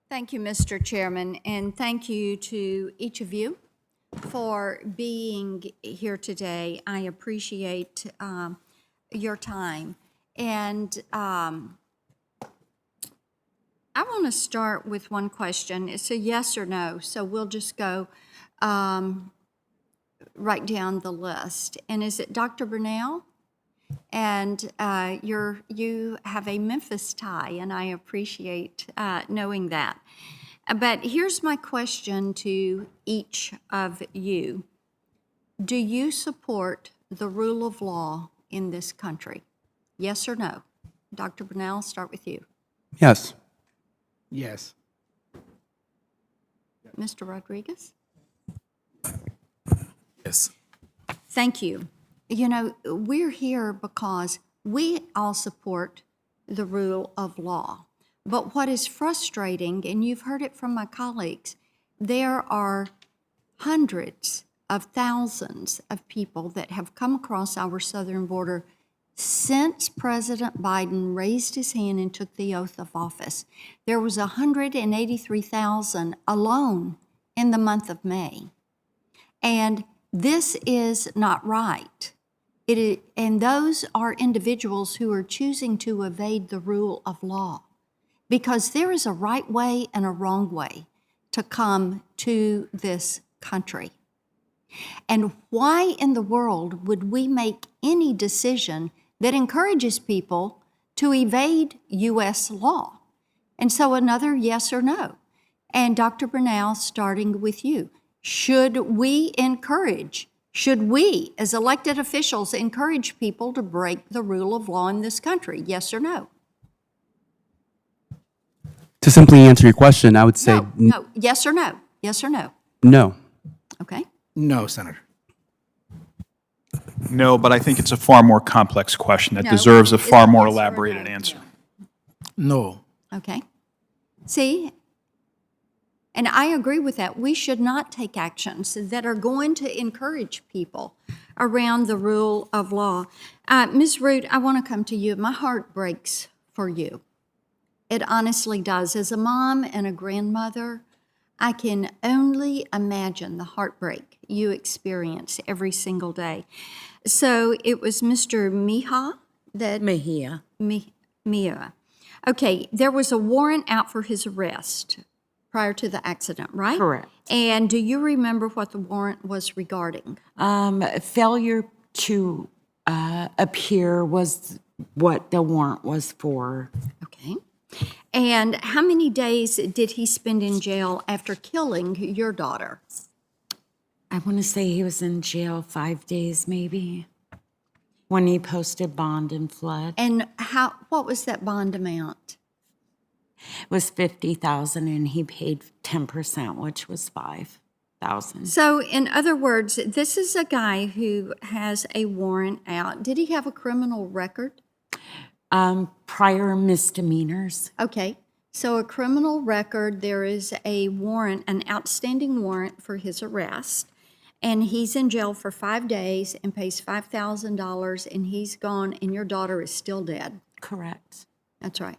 Thank you, Mr. Chairman, and thank you to each of you for being here today. I appreciate your time. And I want to start with one question. It's a yes or no, so we'll just go right down the list. And is it Dr. Burnell? And you have a Memphis tie, and I appreciate knowing that. But here's my question to each of you. Do you support the rule of law in this country? Yes or no? Dr. Burnell, start with you. Yes. Yes. Mr. Rodriguez? Yes. Thank you. You know, we're here because we all support the rule of law. But what is frustrating, and you've heard it from my colleagues, there are hundreds of thousands of people that have come across our southern border since President Biden raised his hand and took the oath of office. There was 183,000 alone in the month of May. And this is not right. And those are individuals who are choosing to evade the rule of law, because there is a right way and a wrong way to come to this country. And why in the world would we make any decision that encourages people to evade U.S. law? And so another yes or no. And Dr. Burnell, starting with you, should we as elected officials encourage people to break the rule of law in this country? Yes or no? To simply answer your question, I would say No. Yes or no? Yes or no? no. Okay. No, Senator. No, but I think it's a far more complex question that No. deserves a Is far it more yes or elaborated no? answer. No. Okay. See? And I agree with that. We should not take actions that are going to encourage people around the rule of law. Ms. Root, I want to come to you. My heart breaks for you. It honestly does. As a mom and a grandmother, I can only imagine the heartbreak you experience every single day. So it was Mr. Mejia. Mia. Okay, there was a warrant out for his arrest prior to the accident, right? Correct. And do you remember what the warrant was regarding? Failure to appear was what the warrant was for. Okay. And how many days did he spend in jail after killing your daughter? I want to say he was in jail 5 days, maybe, when he posted bond and fled. And what was that bond amount? It was $50,000, and he paid 10%, which was $5,000. So, in other words, this is a guy who has a warrant out. Did he have a criminal record? Prior misdemeanors. Okay. So, a criminal record, there is a warrant, an outstanding warrant for his arrest, and he's in jail for 5 days and pays $5,000, and he's gone, and your daughter is still dead. Correct. That's right.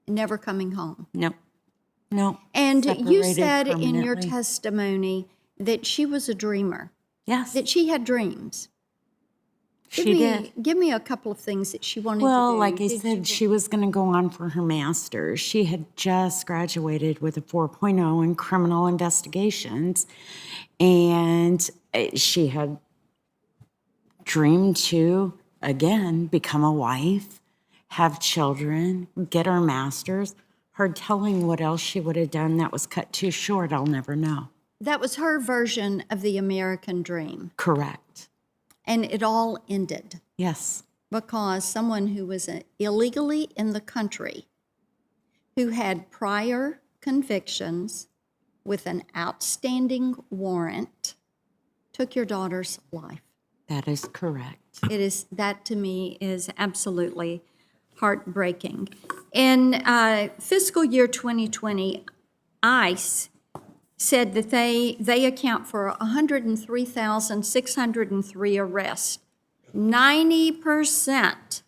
Never coming home. No. And you Separated said in your permanently. testimony that she was a dreamer, Yes, that she had dreams. she did. Give me a couple of things that she wanted to do. Well, like I Did said, she was going to go on for her master's. She had just graduated with a 4.0 in criminal investigations, and she had dreamed to, again, become a wife, have children, get her master's. Her telling what else she would have done that was cut too short, I'll never know. That was her version of the American dream. Correct. And it all ended Yes. because someone who was illegally in the country, who had prior convictions with an outstanding warrant, took your daughter's life. That is correct. That to me is absolutely heartbreaking. In fiscal year 2020, ICE said that they account for 103,603 arrests. 90%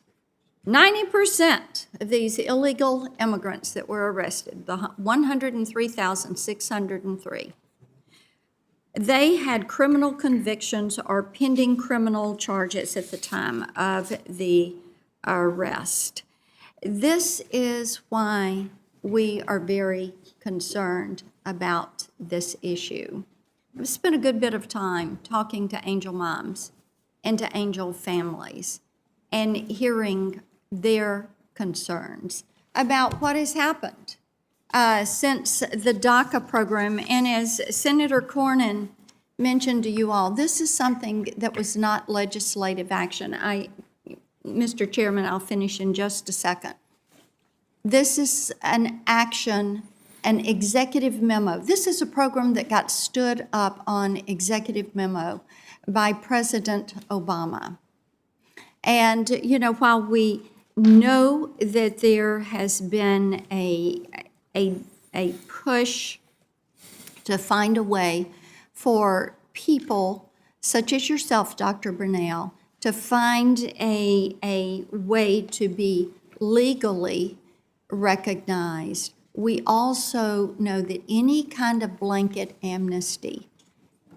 90% of these illegal immigrants that were arrested, the 103,603, they had criminal convictions or pending criminal charges at the time of the arrest. This is why we are very concerned about this issue. I've spent a good bit of time talking to angel moms and to angel families and hearing their concerns about what has happened since the DACA program. And as Senator Cornyn mentioned to you all, this is something that was not legislative action. Mr. Chairman, I'll finish in just a second. This is an action, an executive memo. This is a program that got stood up on executive memo by President Obama. And, you know, while we know that there has been a push to find a way for people such as yourself, Dr. Brunel, to find a way to be legally recognized, we also know that any kind of blanket amnesty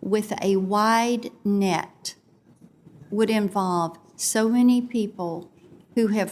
with a wide net would involve so many people who have